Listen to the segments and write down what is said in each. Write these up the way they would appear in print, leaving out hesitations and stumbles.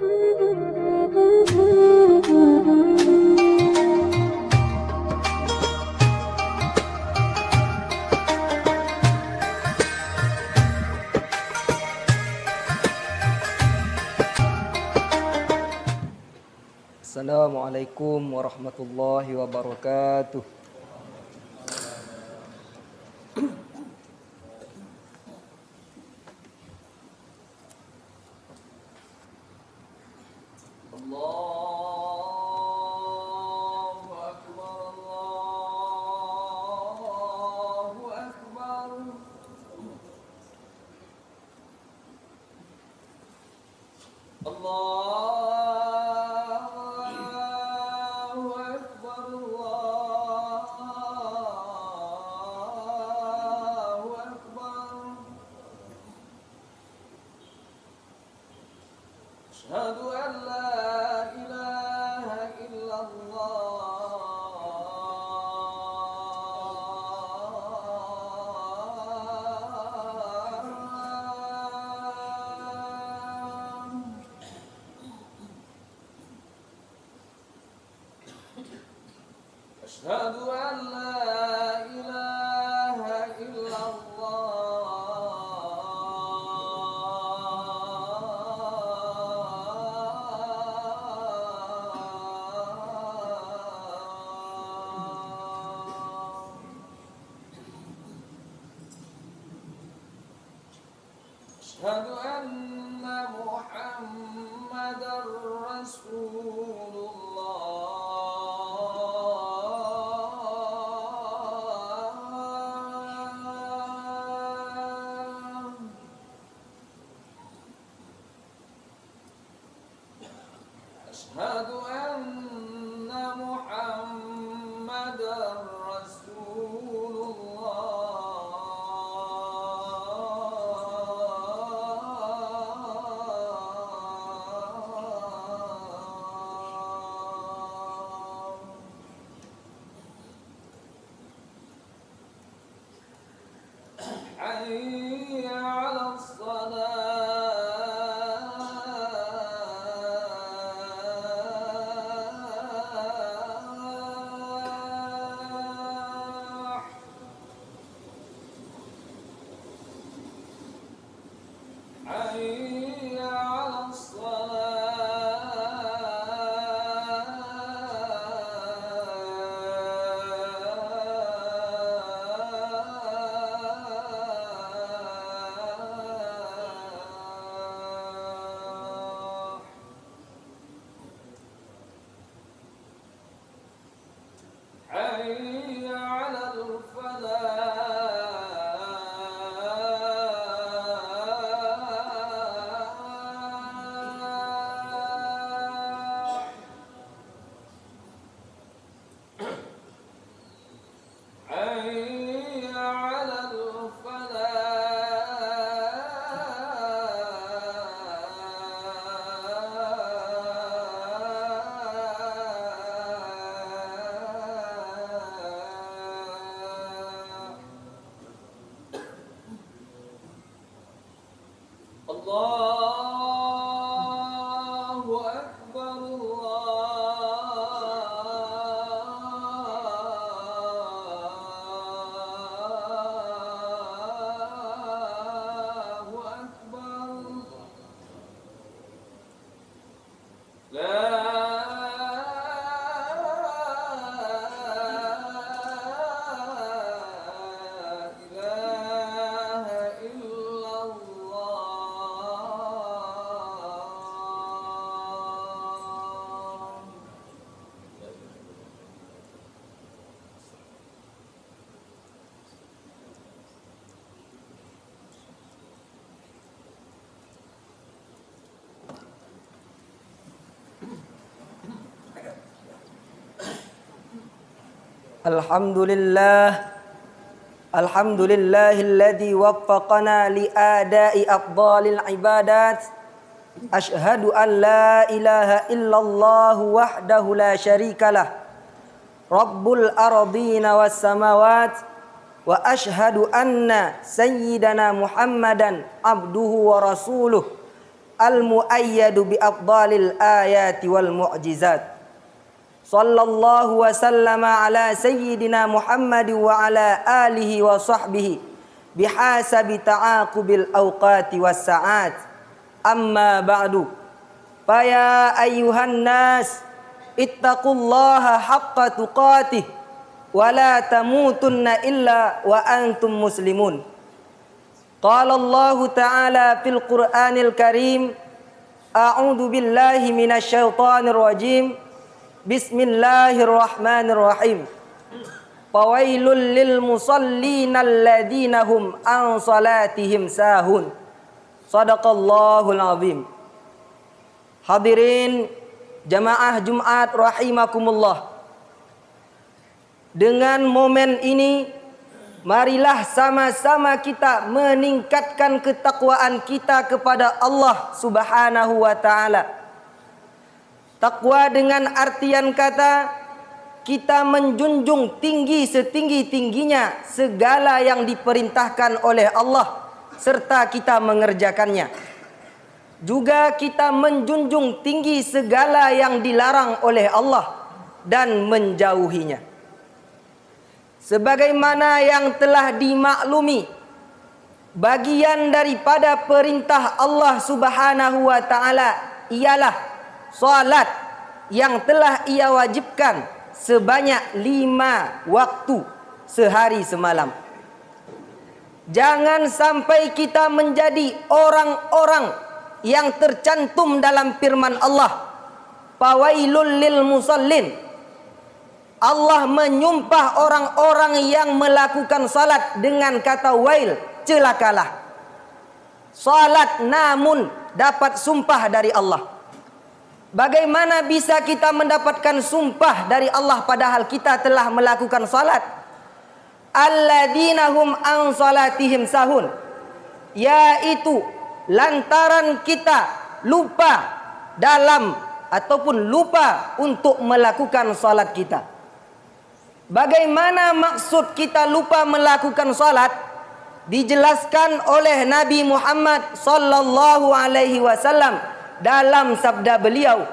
Assalamualaikum warahmatullahi wabarakatuh. أشهد أن لا إله إلا الله أشهد أن لا إله إلا أشهد أن محمدا رسول الله أشهد أن محمدا رسول حي على الصلاة حي على الصلاة حي على الفلاح حي على الفلاح الله أكبر الله أكبر لا إله إلا الله Alhamdulillahilladzi waffaqana li ada'i afdhalil ibadat. Asyhadu an la ilaha illallah wahdahu la syarikalah. Rabbul ardina was samawat. Wa asyhadu anna sayyidana Muhammadan abduhu wa rasuluh. al-muayyadu bi afdalil ayati wal mu'jizat. Sallallahu wa sallama ala sayyidina Muhammad wa ala alihi wa sahbihi bihasabi ta'aqubil awqati was sa'at. Amma ba'du. Fa ya ayyuhan nas ittaqullaha haqqa tuqatih wa la tamutunna illa wa antum muslimun. Qala Allah Ta'ala fil Qur'anil Karim, a'udzu billahi minasy syaithanir rajim. Bismillahirrahmanirrahim. Fawailul lil musallin alladzina hum an salatihim sahun. Shadaqallahul azim. Hadirin jamaah Jumat rahimakumullah. Dengan momen ini, marilah sama-sama kita meningkatkan ketakwaan kita kepada Allah Subhanahu wa ta'ala. Takwa dengan artian kata kita menjunjung tinggi setinggi-tingginya segala yang diperintahkan oleh Allah serta kita mengerjakannya. Juga kita menjunjung tinggi segala yang dilarang oleh Allah dan menjauhinya. Sebagaimana yang telah dimaklumi, bagian daripada perintah Allah Subhanahu wa ta'ala ialah salat yang telah ia wajibkan sebanyak 5 waktu sehari semalam. Jangan sampai kita menjadi orang-orang yang tercantum dalam firman Allah, fawailul lil musallin. Allah menyumpah orang-orang yang melakukan salat dengan kata wail, celakalah. Salat namun dapat sumpah dari Allah. Bagaimana bisa kita mendapatkan sumpah dari Allah padahal kita telah melakukan salat? Alladzina hum an salatihim sahun, yaitu lantaran kita lupa dalam ataupun lupa untuk melakukan salat kita. Bagaimana maksud kita lupa melakukan salat? Dijelaskan oleh Nabi Muhammad sallallahu alaihi wasallam dalam sabda beliau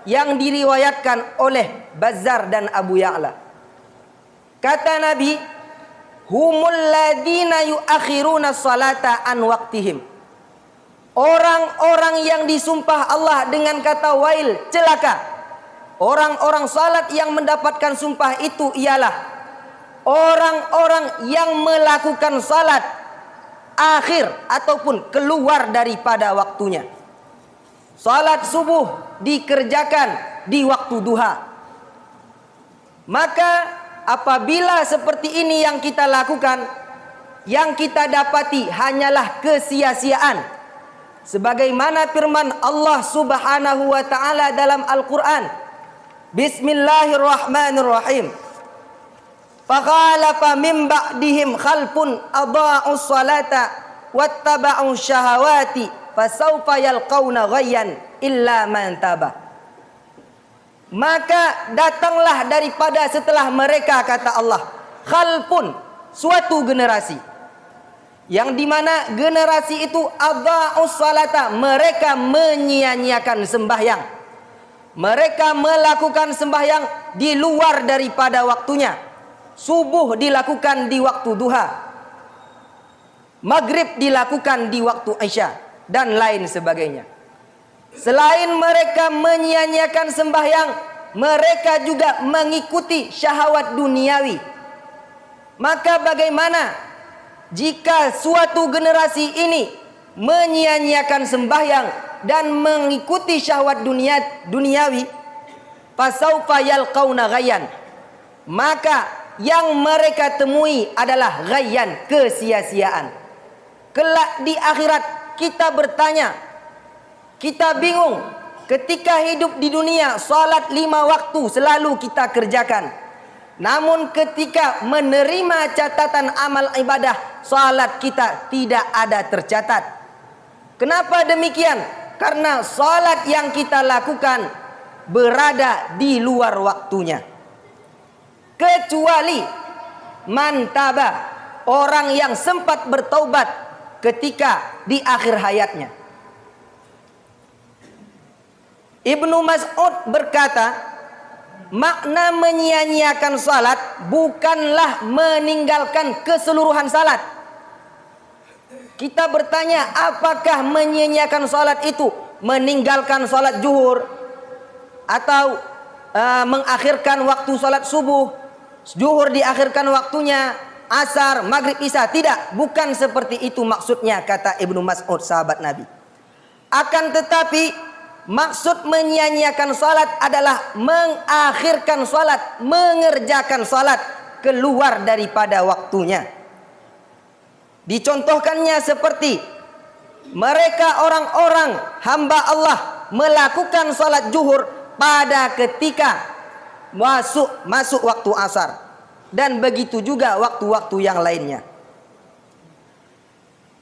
yang diriwayatkan oleh Bazzar dan Abu Ya'la. Kata Nabi, humul ladina yuakhiruna salata an waqtihim. Orang-orang yang disumpah Allah dengan kata wail, celaka. Orang-orang salat yang mendapatkan sumpah itu ialah orang-orang yang melakukan salat akhir ataupun keluar daripada waktunya. Salat subuh dikerjakan di waktu duha. Maka apabila seperti ini yang kita lakukan, yang kita dapati hanyalah kesia-siaan. Sebagaimana firman Allah Subhanahu wa ta'ala dalam Al-Quran, Bismillahirrahmanirrahim. Fakhalafa min ba'dihim khalfun adha'us salata wattaba'us syahawati fasawfa yalqawna ghayyan illa man taba. Maka datanglah daripada setelah mereka, kata Allah, khalfun, suatu generasi, yang dimana generasi itu adha'us salata, mereka menyia-nyiakan sembahyang. Mereka melakukan sembahyang di luar daripada waktunya. Subuh dilakukan di waktu duha, maghrib dilakukan di waktu isya, dan lain sebagainya. Selain mereka menyia-nyiakan sembahyang, mereka juga mengikuti syahwat duniawi. Maka bagaimana jika suatu generasi ini menyia-nyiakan sembahyang dan mengikuti syahwat duniawi, fasaufa yalqauna ghayyan, maka yang mereka temui adalah ghayyan, kesia-siaan. Kelak di akhirat kita bertanya, kita bingung ketika hidup di dunia salat 5 waktu selalu kita kerjakan. Namun ketika menerima catatan amal ibadah, salat kita tidak ada tercatat. Kenapa demikian? Karena salat yang kita lakukan berada di luar waktunya. Kecuali mantaba, orang yang sempat bertaubat ketika di akhir hayatnya. Ibnu Mas'ud berkata, makna menyia-nyiakan salat bukanlah meninggalkan keseluruhan salat. Kita bertanya, apakah menyia-nyiakan salat itu meninggalkan salat zuhur atau mengakhirkan waktu salat subuh, zuhur diakhirkan waktunya, asar, maghrib, isya? Tidak, bukan seperti itu maksudnya, kata Ibnu Mas'ud, sahabat Nabi. Akan tetapi maksud menyia-nyiakan salat adalah mengakhirkan salat, mengerjakan salat keluar daripada waktunya. Dicontohkannya seperti mereka orang-orang hamba Allah melakukan salat zuhur pada ketika masuk waktu asar, dan begitu juga waktu-waktu yang lainnya.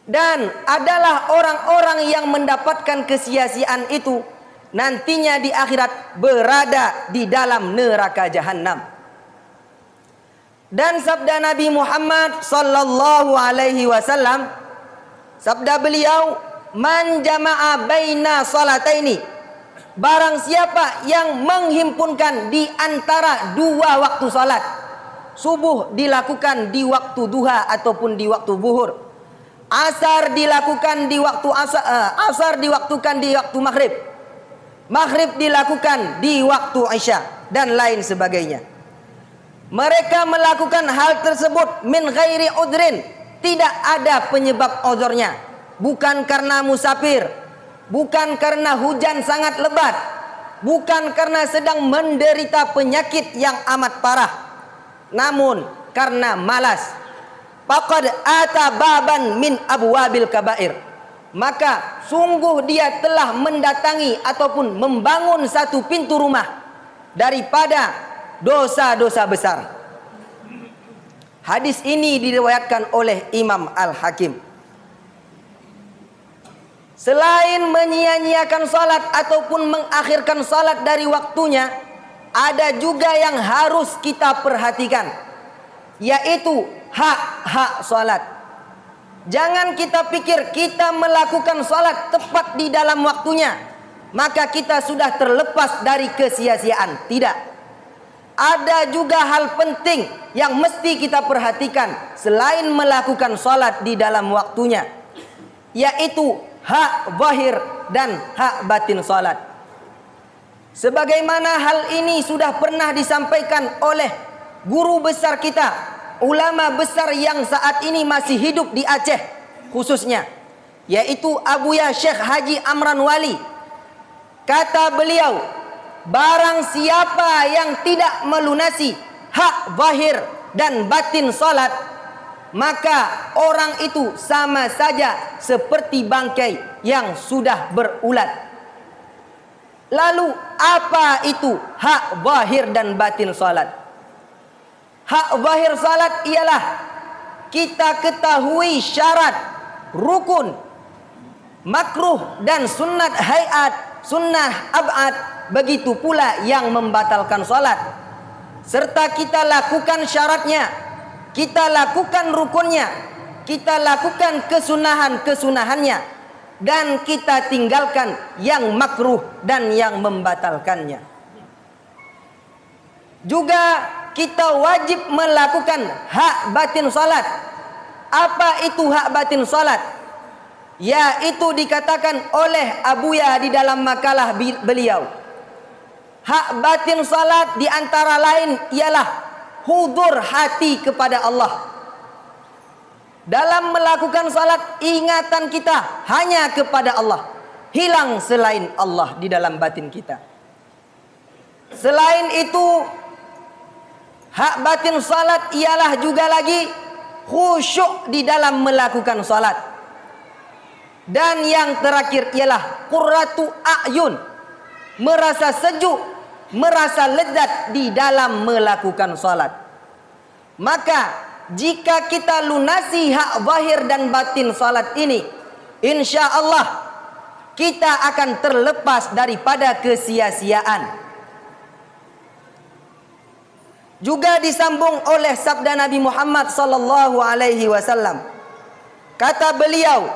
Dan adalah orang-orang yang mendapatkan kesia-siaan itu nantinya di akhirat berada di dalam neraka jahanam. Dan sabda Nabi Muhammad sallallahu alaihi wasallam, sabda beliau, man jama'a baina salataini, barang siapa yang menghimpunkan di antara dua waktu salat, subuh dilakukan di waktu duha ataupun di waktu zuhur, asar dilakukan di waktu asar diwaktukan di waktu maghrib, maghrib dilakukan di waktu isya, dan lain sebagainya. Mereka melakukan hal tersebut min ghairi udrin, tidak ada penyebab uzurnya, bukan karena musafir, bukan karena hujan sangat lebat, bukan karena sedang menderita penyakit yang amat parah, namun karena malas. Faqad ata baban min abwabil kabair, maka sungguh dia telah mendatangi ataupun membangun satu pintu rumah daripada dosa-dosa besar. Hadis ini diriwayatkan oleh Imam Al-Hakim. Selain menyia-nyiakan salat ataupun mengakhirkan salat dari waktunya, ada juga yang harus kita perhatikan, yaitu hak-hak salat. Jangan kita pikir kita melakukan salat tepat di dalam waktunya, maka kita sudah terlepas dari kesia-siaan. Tidak. Ada juga hal penting yang mesti kita perhatikan selain melakukan salat di dalam waktunya, yaitu hak zahir dan hak batin salat. Sebagaimana hal ini sudah pernah disampaikan oleh guru besar kita, ulama besar yang saat ini masih hidup di Aceh khususnya, yaitu Abuya Syekh Haji Amran Wali. Kata beliau, barang siapa yang tidak melunasi hak zahir dan batin salat, maka orang itu sama saja seperti bangkai yang sudah berulat. Lalu apa itu hak zahir dan batin salat? Hak zahir salat ialah kita ketahui syarat, rukun, makruh dan sunnat hayat, sunnah ab'ad, begitu pula yang membatalkan salat, serta kita lakukan syaratnya, kita lakukan rukunnya, kita lakukan kesunahan-kesunahannya, dan kita tinggalkan yang makruh dan yang membatalkannya. Juga kita wajib melakukan hak batin salat. Apa itu hak batin salat? Yaitu dikatakan oleh Abuya di dalam makalah beliau, hak batin salat di antara lain ialah hudur hati kepada Allah. Dalam melakukan salat, ingatan kita hanya kepada Allah, hilang selain Allah di dalam batin kita. Selain itu, hak batin salat ialah juga lagi khusyuk di dalam melakukan salat. Dan yang terakhir ialah qurratu a'yun, merasa sejuk, merasa lezat di dalam melakukan salat. Maka jika kita lunasi hak zahir dan batin salat ini, insya Allah kita akan terlepas daripada kesia-siaan. Juga disambung oleh sabda Nabi Muhammad sallallahu alaihi wasallam. Kata beliau,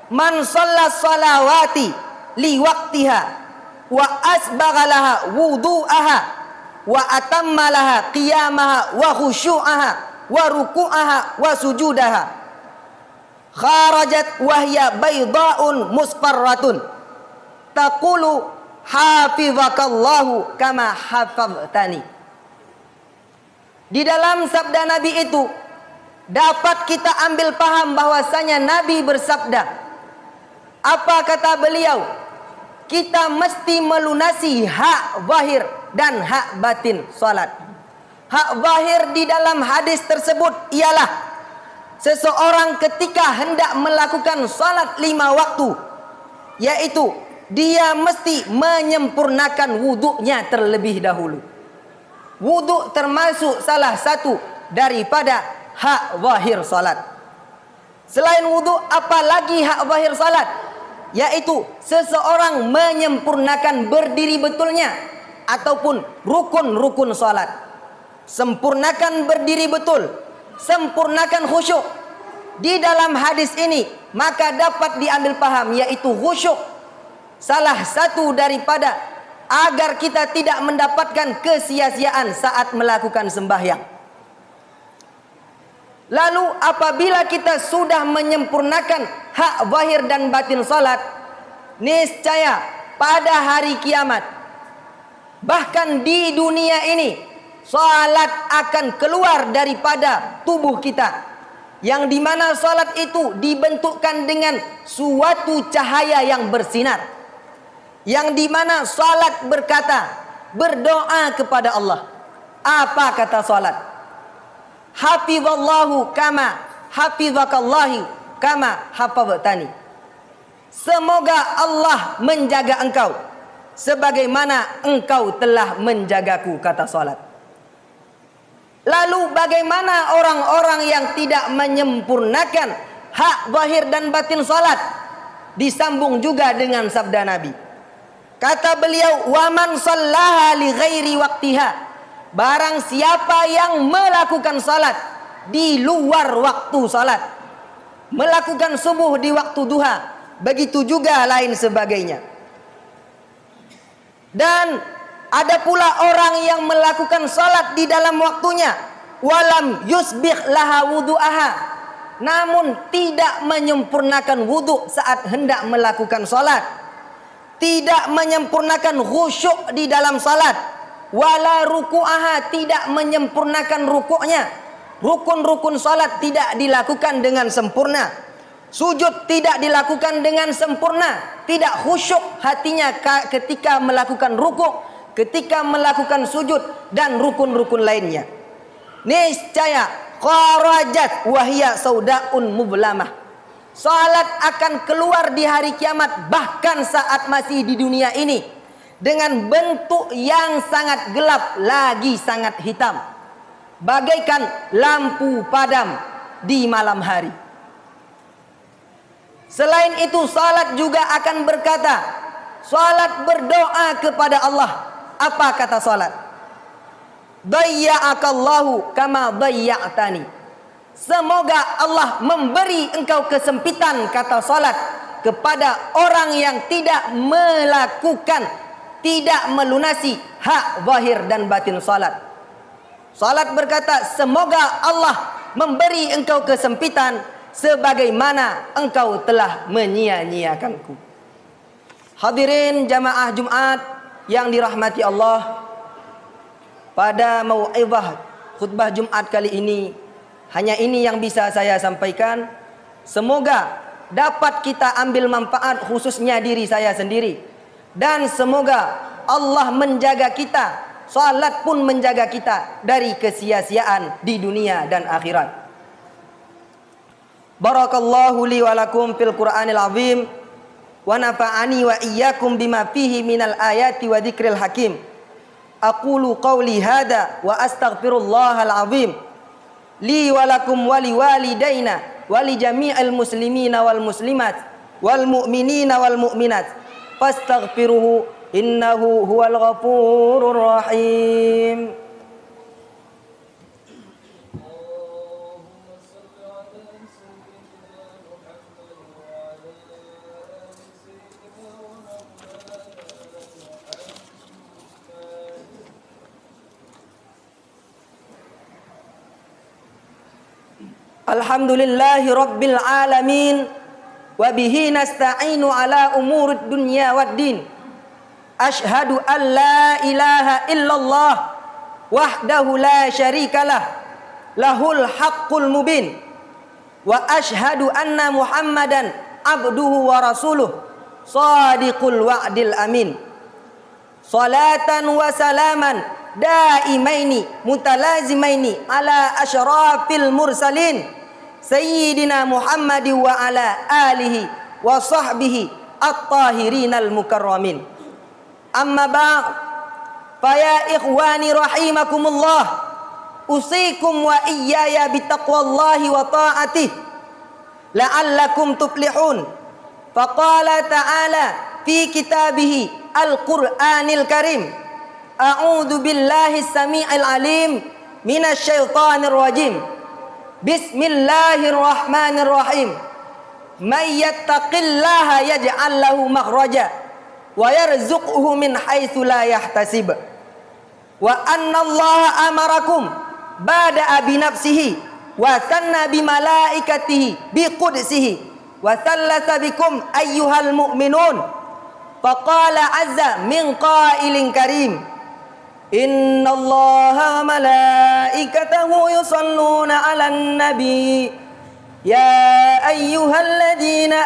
man shalla salawati li waqtiha wa asbaghalaha wudu'aha wa atammalaha qiyamaha wa khusyu'aha wa ruku'aha wa sujudaha kharajat wahya bayda'un musfarratun taqulu hafizakallahu kama hafaztani. Di dalam sabda Nabi itu dapat kita ambil paham bahwasanya Nabi bersabda, apa kata beliau? Kita mesti melunasi hak zahir dan hak batin salat. Hak zahir di dalam hadis tersebut ialah seseorang ketika hendak melakukan salat 5 waktu, yaitu dia mesti menyempurnakan wuduknya terlebih dahulu. Wuduk termasuk salah satu daripada hak zahir salat. Selain wuduk, apalagi hak zahir salat? Yaitu seseorang menyempurnakan berdiri betulnya ataupun rukun-rukun salat. Sempurnakan berdiri betul, sempurnakan khusyuk. Di dalam hadis ini maka dapat diambil paham, yaitu khusyuk salah satu daripada agar kita tidak mendapatkan kesia-siaan saat melakukan sembahyang. Lalu apabila kita sudah menyempurnakan hak zahir dan batin salat, niscaya pada hari kiamat, bahkan di dunia ini, salat akan keluar daripada tubuh kita, yang dimana salat itu dibentukkan dengan suatu cahaya yang bersinar, yang dimana salat berdoa kepada Allah. Apa kata salat? Hafizallahu kama hafizakallahi kama hafaztani. Semoga Allah menjaga engkau sebagaimana engkau telah menjagaku, kata salat. Lalu bagaimana orang-orang yang tidak menyempurnakan hak zahir dan batin salat? Disambung juga dengan sabda Nabi. Kata beliau, "Wa man shallaha li ghairi waqtiha." Barang siapa yang melakukan salat di luar waktu salat, melakukan subuh di waktu duha, begitu juga lain sebagainya. Dan ada pula orang yang melakukan salat di dalam waktunya, walam yusbih laha wudu'aha, namun tidak menyempurnakan wudu saat hendak melakukan salat, tidak menyempurnakan khusyuk di dalam salat, wala ruku'aha, tidak menyempurnakan rukuknya. Rukun-rukun salat tidak dilakukan dengan sempurna, sujud tidak dilakukan dengan sempurna, tidak khusyuk hatinya ketika melakukan rukuk, ketika melakukan sujud dan rukun-rukun lainnya. Niscaya kharajat wahya saudaun mublamah. Salat akan keluar di hari kiamat, bahkan saat masih di dunia ini, dengan bentuk yang sangat gelap, lagi sangat hitam, bagaikan lampu padam di malam hari. Selain itu, salat juga akan berkata, salat berdoa kepada Allah. Apa kata salat? Dayya'akallahu kama dayya'tani. Semoga Allah memberi engkau kesempitan, kata salat, kepada orang yang tidak melakukan, tidak melunasi hak zahir dan batin salat. Salat berkata, semoga Allah memberi engkau kesempitan sebagaimana engkau telah menyia-nyiakanku. Hadirin jamaah Jumat yang dirahmati Allah, pada mau'izah khutbah Jumat kali ini, hanya ini yang bisa saya sampaikan. Semoga dapat kita ambil manfaat, khususnya diri saya sendiri. Dan semoga Allah menjaga kita, salat pun menjaga kita dari kesia-siaan di dunia dan akhirat. Barakallahu li wa lakum fil Qur'anil azim, wa nafa'ani wa iyyakum bima fihi minal ayati wa dzikril hakim. Aqulu qawli hadza wa astaghfirullahal azim li wa lakum wa li walidaina wa li jami'il muslimina wal muslimat wal mu'minina wal mu'minat fastaghfiruhu innahu huwal ghafurur rahim. Alhamdulillahi rabbil alamin. Wa bihi nasta'inu ala umurid dunya waddin. Ashhadu an la ilaha illallah wahdahu la syarikalah lahul haqqul mubin. Wa ashhadu anna Muhammadan abduhu wa rasuluh sadiqul wa'dil amin. Salatan wa salaman daimaini mutalazimaini ala asyrafil mursalin sayyidina Muhammad wa ala alihi wa sahbihi at-tahirinal mukarramin. Amma ba'd, fa ya ikhwani rahimakumullah, usikum wa iyaya bitaqwallahi wa ta'atih la'allakum tuflihun. Faqala ta'ala fi kitabihi al-Qur'anil karim, a'udzu billahi samii'il alim minasy syaithanir rajim. Bismillahirrahmanirrahim. May yattaqillaha yaj'al lahu makhraja wa yarzuqhu min haitsu la yahtasib. Wa annallaha amarakum bada'a bi nafsihi wa sanna bi malaikatihi bi qudsihi wa thalatha bikum ayyuhal mu'minun. Faqala azza min qailin karim, innallaha wa malaikatahu yusalluna 'alan nabi ya ayyuhalladzina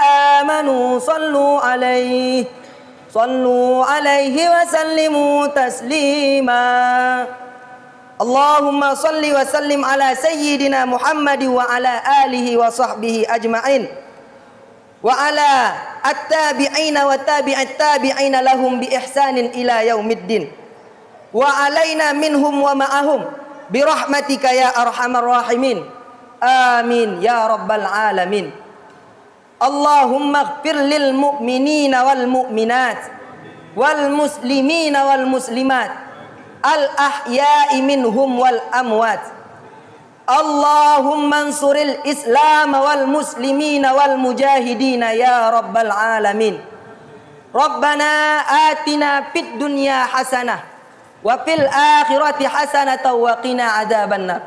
amanu sallu 'alaihi wa sallimu taslima. Allahumma salli wa sallim ala sayyidina Muhammad wa ala alihi wa sahbihi ajma'in wa ala at-tabi'ina wa tabi'at tabi'ina lahum bi ihsanin ila yaumiddin wa alaina minhum wa ma'ahum bi rahmatika ya arhamar rahimin. Amin ya rabbal alamin. Allahumma ighfir lil mu'minina wal mu'minat wal muslimina wal muslimat al ahya'i minhum wal amwat. Allahumma ansuril islam wal muslimina wal mujahidina ya rabbal alamin. Rabbana atina fid dunya hasanah wa fil akhirati hasanatan wa qina adzabannar.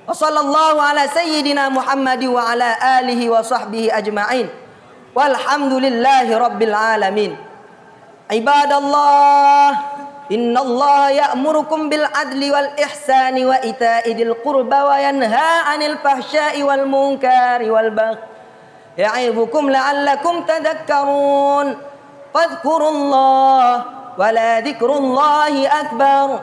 Wa sallallahu ala sayyidina Muhammad wa ala alihi wa sahbihi ajma'in. Walhamdulillahi rabbil alamin. Ibadallah, innallaha ya'murukum bil adli wal ihsani wa ita'i dzil qurba wa yanha 'anil fahsya'i wal munkari wal baghi ya'idzukum la'allakum tadhakkarun. Fadhkurullaha wa la dzikrullahi akbar.